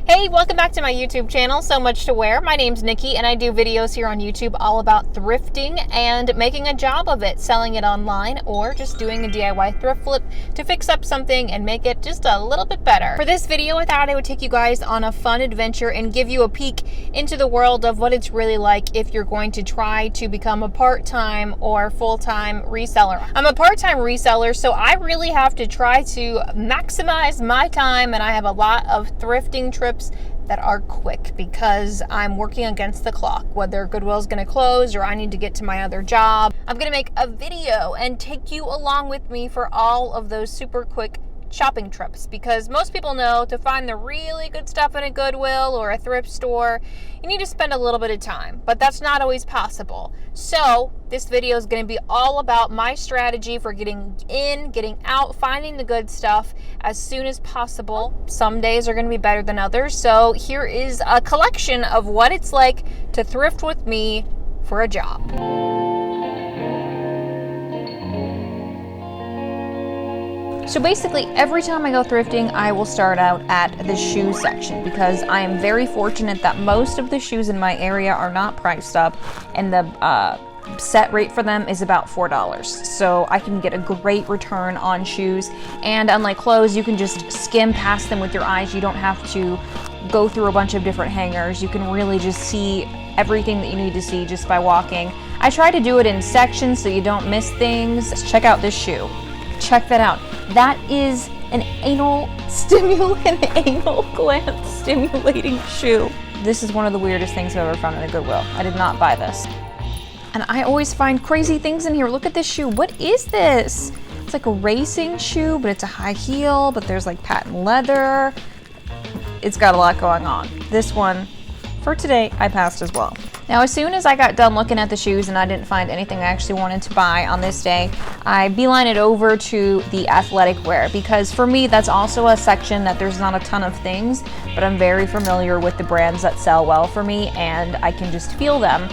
Hey, welcome back to my YouTube channel, So Much to Wear. My name's Nikki and I do videos here on YouTube all about thrifting and making a job of it, selling it online or just doing a DIY thrift flip to fix up something and make it just a little bit better. For this video, I thought I would take you guys on a fun adventure and give you a peek into the world of what it's really like if you're going to try to become a part-time or full-time reseller. I'm a part-time reseller, so I really have to try to maximize my time, and I have a lot of thrifting trips that are quick because I'm working against the clock, whether Goodwill's gonna close or I need to get to my other job. I'm gonna make a video and take you along with me for all of those super quick shopping trips, because most people know to find the really good stuff in a Goodwill or a thrift store, you need to spend a little bit of time, but that's not always possible. So this video is going to be all about my strategy for getting in, getting out, finding the good stuff as soon as possible. Some days are going to be better than others, so here is a collection of what it's like to thrift with me for a job. So basically, every time I go thrifting, I will start out at the shoe section because I am very fortunate that most of the shoes in my area are not priced up, and the set rate for them is about $4. So I can get a great return on shoes, and unlike clothes, you can just skim past them with your eyes. You don't have to go through a bunch of different hangers. You can really just see everything that you need to see just by walking. I try to do it in sections so you don't miss things. Check out this shoe. Check that out. That is an anal gland stimulating shoe. This is one of the weirdest things I've ever found in a Goodwill. I did not buy this. And I always find crazy things in here. Look at this shoe. What is this? It's like a racing shoe, but it's a high heel, but there's like patent leather. It's got a lot going on. This one, for today, I passed as well. Now, as soon as I got done looking at the shoes and I didn't find anything I actually wanted to buy on this day, I beeline it over to the athletic wear, because for me, that's also a section that there's not a ton of things, but I'm very familiar with the brands that sell well for me and I can just feel them.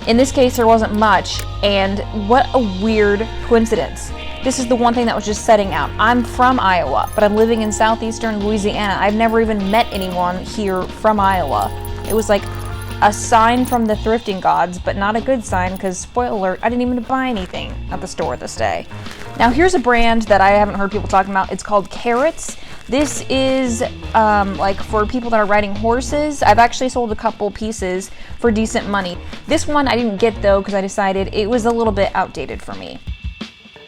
In this case, there wasn't much, and what a weird coincidence. This is the one thing that was just setting out. I'm from Iowa, but I'm living in southeastern Louisiana. I've never even met anyone here from Iowa. It was like a sign from the thrifting gods, but not a good sign because, spoiler alert, I didn't even buy anything at the store this day. Now here's a brand that I haven't heard people talking about. It's called Carrots. This is like for people that are riding horses. I've actually sold a couple pieces for decent money. This one I didn't get though because I decided it was a little bit outdated for me.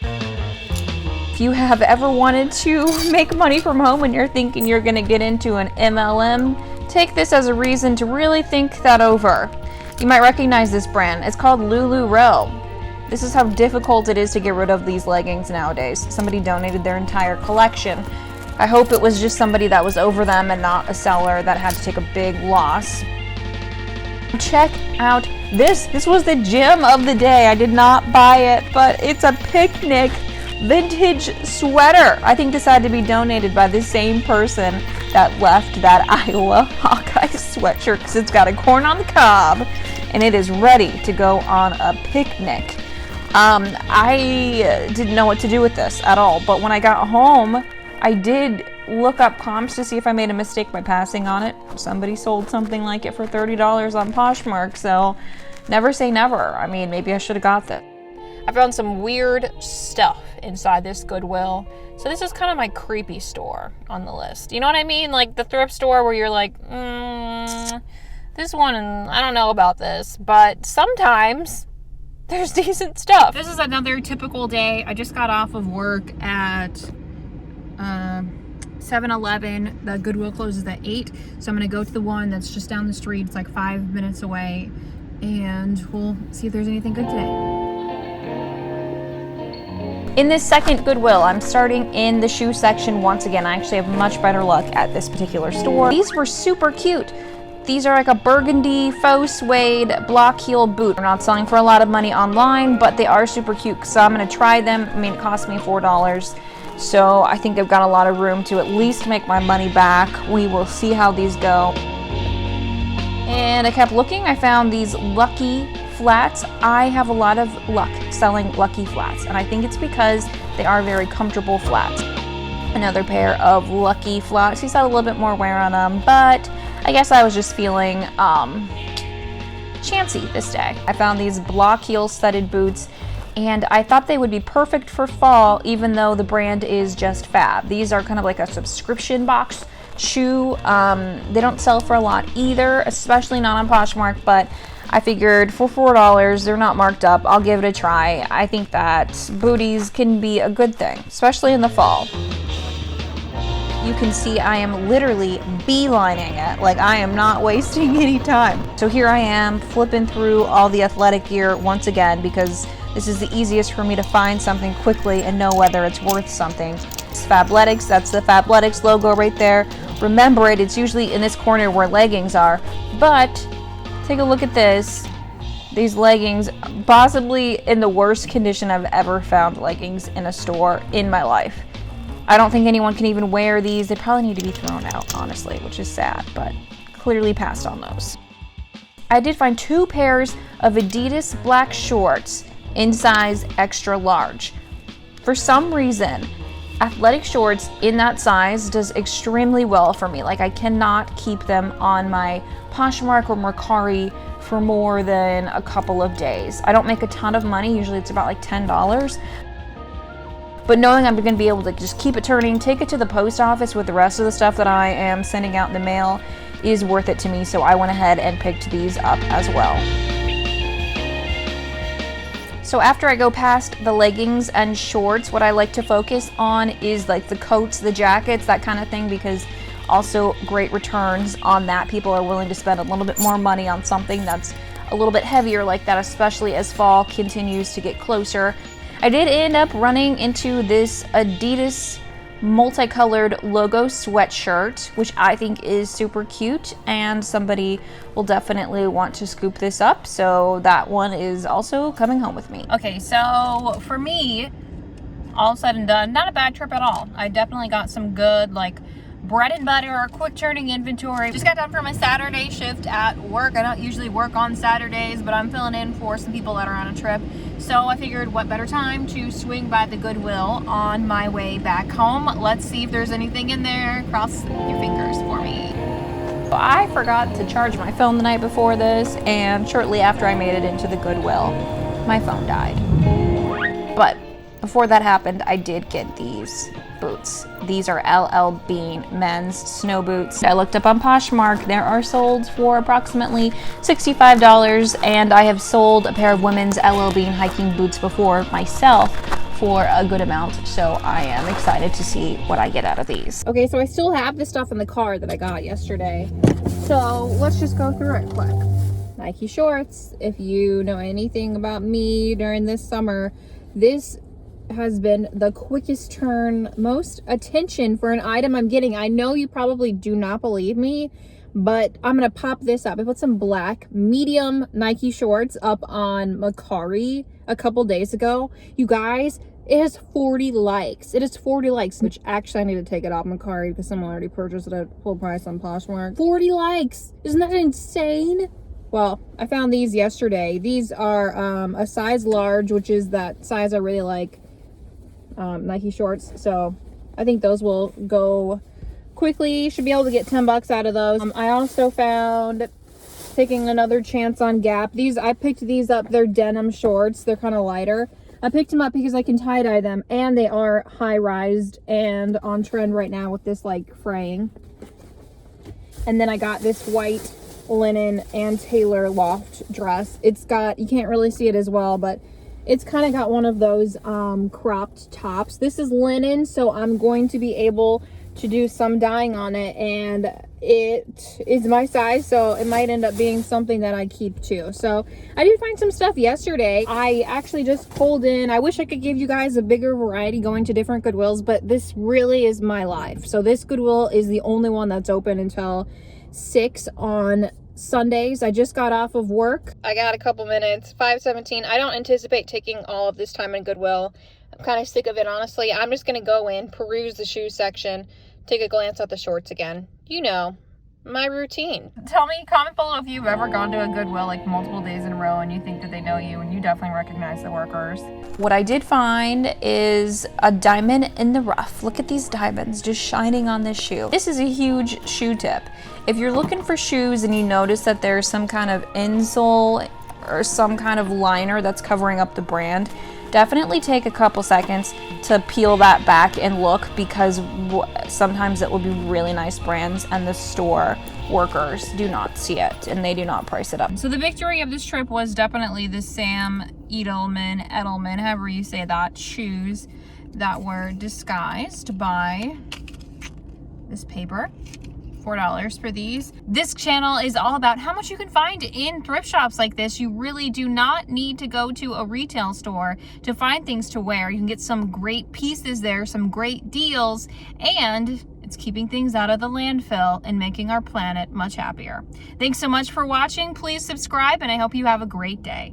If you have ever wanted to make money from home and you're thinking you're gonna get into an MLM, take this as a reason to really think that over. You might recognize this brand. It's called LuLaRoe. This is how difficult it is to get rid of these leggings nowadays. Somebody donated their entire collection. I hope it was just somebody that was over them and not a seller that had to take a big loss. Check out this. This was the gem of the day. I did not buy it, but it's a picnic vintage sweater. I think this had to be donated by the same person that left that Iowa Hawkeye sweatshirt, because it's got a corn on the cob and it is ready to go on a picnic. I didn't know what to do with this at all, but when I got home, I did look up comps to see if I made a mistake by passing on it. Somebody sold something like it for $30 on Poshmark, so never say never. I mean, maybe I should have got that. I found some weird stuff inside this Goodwill. So this is kind of my creepy store on the list. You know what I mean? Like the thrift store where you're like, this one, I don't know about this, but sometimes there's decent stuff. This is another typical day. I just got off of work at 7-Eleven. The Goodwill closes at 8, so I'm gonna go to the one that's just down the street. It's like 5 minutes away, and we'll see if there's anything good today. In this second Goodwill, I'm starting in the shoe section once again. I actually have much better luck at this particular store. These were super cute. These are like a burgundy faux suede block heel boot. They're not selling for a lot of money online, but they are super cute, so I'm gonna try them. I mean, it cost me $4, so I think they've got a lot of room to at least make my money back. We will see how these go. And I kept looking. I found these Lucky flats. I have a lot of luck selling Lucky flats, and I think it's because they are very comfortable flats. Another pair of Lucky flats. These had a little bit more wear on them, but I guess I was just feeling chancy this day. I found these block heel studded boots, and I thought they would be perfect for fall, even though the brand is just Fab. These are kind of like a subscription box shoe. They don't sell for a lot either, especially not on Poshmark, but I figured for $4, they're not marked up, I'll give it a try. I think that booties can be a good thing, especially in the fall. You can see I am literally beelining it, like I am not wasting any time. So here I am flipping through all the athletic gear once again, because this is the easiest for me to find something quickly and know whether it's worth something. It's Fabletics, that's the Fabletics logo right there. Remember it, it's usually in this corner where leggings are, but take a look at this. These leggings, possibly in the worst condition I've ever found leggings in a store in my life. I don't think anyone can even wear these. They probably need to be thrown out, honestly, which is sad, but clearly passed on those. I did find 2 pairs of Adidas black shorts in size extra large. For some reason, athletic shorts in that size does extremely well for me. Like, I cannot keep them on my Poshmark or Mercari for more than a couple of days. I don't make a ton of money. Usually it's about like $10. But knowing I'm going to be able to just keep it turning, take it to the post office with the rest of the stuff that I am sending out in the mail is worth it to me. So I went ahead and picked these up as well. So after I go past the leggings and shorts, what I like to focus on is like the coats, the jackets, that kind of thing, because also great returns on that. People are willing to spend a little bit more money on something that's a little bit heavier like that, especially as fall continues to get closer. I did end up running into this Adidas multicolored logo sweatshirt, which I think is super cute, and somebody will definitely want to scoop this up, so that one is also coming home with me. Okay, so for me, all said and done, not a bad trip at all. I definitely got some good, like, bread and butter, quick turning inventory. Just got done from a Saturday shift at work. I don't usually work on Saturdays, but I'm filling in for some people that are on a trip. So I figured what better time to swing by the Goodwill on my way back home. Let's see if there's anything in there. Cross your fingers for me. I forgot to charge my phone the night before this, and shortly after I made it into the Goodwill, my phone died. But before that happened, I did get these boots. These are LL Bean men's snow boots. I looked up on Poshmark. They are sold for approximately $65, and I have sold a pair of women's LL Bean hiking boots before myself for a good amount, so I am excited to see what I get out of these. Okay, so I still have this stuff in the car that I got yesterday, so let's just go through it quick. Nike shorts. If you know anything about me during this summer, this has been the quickest turn, most attention for an item I'm getting. I know you probably do not believe me, but I'm gonna pop this up. I put some black medium Nike shorts up on Mercari a couple days ago. You guys, it has 40 likes. It has 40 likes, which actually I need to take it off Mercari because someone already purchased it at full price on Poshmark. 40 likes! Isn't that insane? Well, I found these yesterday. These are a size large, which is that size I really like. Nike shorts, so I think those will go quickly. Should be able to get 10 bucks out of those. I also found, taking another chance on Gap, I picked these up. They're denim shorts. They're kind of lighter. I picked them up because I can tie-dye them, and they are high-rised and on trend right now with this like fraying. And then I got this white linen and tailor loft dress. It's got, you can't really see it as well, but it's kind of got one of those cropped tops. This is linen, so I'm going to be able to do some dyeing on it, and it is my size, so it might end up being something that I keep too. So I did find some stuff yesterday. I actually just pulled in, I wish I could give you guys a bigger variety going to different Goodwills, but this really is my life. So this Goodwill is the only one that's open until 6 on Sundays. I just got off of work. I got a couple minutes, 5:17. I don't anticipate taking all of this time in Goodwill. I'm kind of sick of it, honestly. I'm just going to go in, peruse the shoe section, take a glance at the shorts again. You know, my routine. Tell me, comment below if you've ever gone to a Goodwill like multiple days in a row and you think that they know you and you definitely recognize the workers. What I did find is a diamond in the rough. Look at these diamonds just shining on this shoe. This is a huge shoe tip. If you're looking for shoes and you notice that there's some kind of insole or some kind of liner that's covering up the brand, definitely take a couple seconds to peel that back and look, because sometimes it will be really nice brands and the store workers do not see it and they do not price it up. So the victory of this trip was definitely the Sam Edelman, however you say that, shoes that were disguised by this paper. $4 for these. This channel is all about how much you can find in thrift shops like this. You really do not need to go to a retail store to find things to wear. You can get some great pieces there, some great deals, and it's keeping things out of the landfill and making our planet much happier. Thanks so much for watching. Please subscribe, and I hope you have a great day.